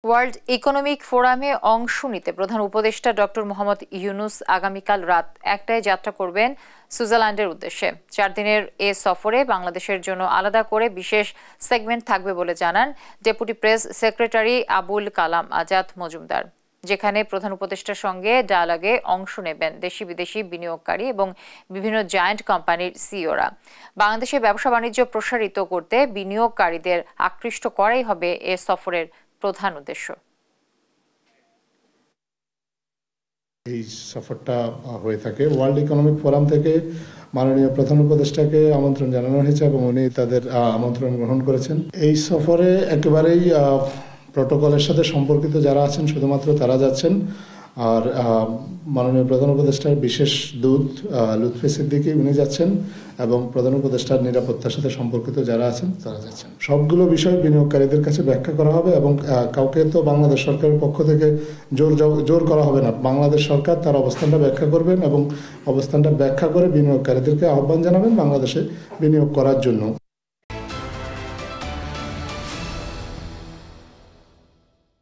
World economic ফোরামে অংশ নিতে প্রধান উপদেষ্টা ডক্টর মোহাম্মদ ইউনূস আগামীকাল রাত ১টায় যাত্রা করবেন সুইজারল্যান্ডের উদ্দেশ্যে। ৪ দিনের এ সফরে বাংলাদেশের জন্য আলাদা করে বিশেষ সেগমেন্ট থাকবে বলে জানান deputy press secretary Abul Kalam Azad Majumdar, যেখানে প্রধান উপদেষ্টার সঙ্গে ডায়ালগে অংশ নেবেন দেশি বিদেশি বিনিয়োগকারী এবং বিভিন্ন জায়ান্ট কোম্পানির সিইওরা। বাংলাদেশে ব্যবসা বাণিজ্য প্রসারিত করতে বিনিয়োগকারীদের আকৃষ্ট করাই হবে এ সফরের প্রধান উদ্দেশ্য। এই সফরটা হয়ে থাকে ওয়ার্ল্ড ইকোনমিক ফোরাম থেকে মাননীয় প্রধান উপদেষ্টাকে আমন্ত্রণ জানানো হয়েছে এবং উনি তাদের আমন্ত্রণ গ্রহণ করেছেন। এই সফরে একেবারেই প্রোটোকলের সাথে সম্পর্কিত যারা আছেন শুধুমাত্র তারা যাচ্ছেন, আর মাননীয় প্রধান উপদেষ্টার বিশেষ দূত লুৎফি সিদ্দিকী উনি যাচ্ছেন এবং প্রধান উপদেষ্টার নিরাপত্তার সাথে সম্পর্কিত যারা আছেন তারা যাচ্ছেন। সবগুলো বিষয় বিনিয়োগকারীদের কাছে ব্যাখ্যা করা হবে এবং কাউকে তো বাংলাদেশ সরকারের পক্ষ থেকে জোর করা হবে না। বাংলাদেশ সরকার তার অবস্থানটা ব্যাখ্যা করবেন এবং অবস্থানটা ব্যাখ্যা করে বিনিয়োগকারীদেরকে আহ্বান জানাবেন বাংলাদেশে বিনিয়োগ করার জন্য।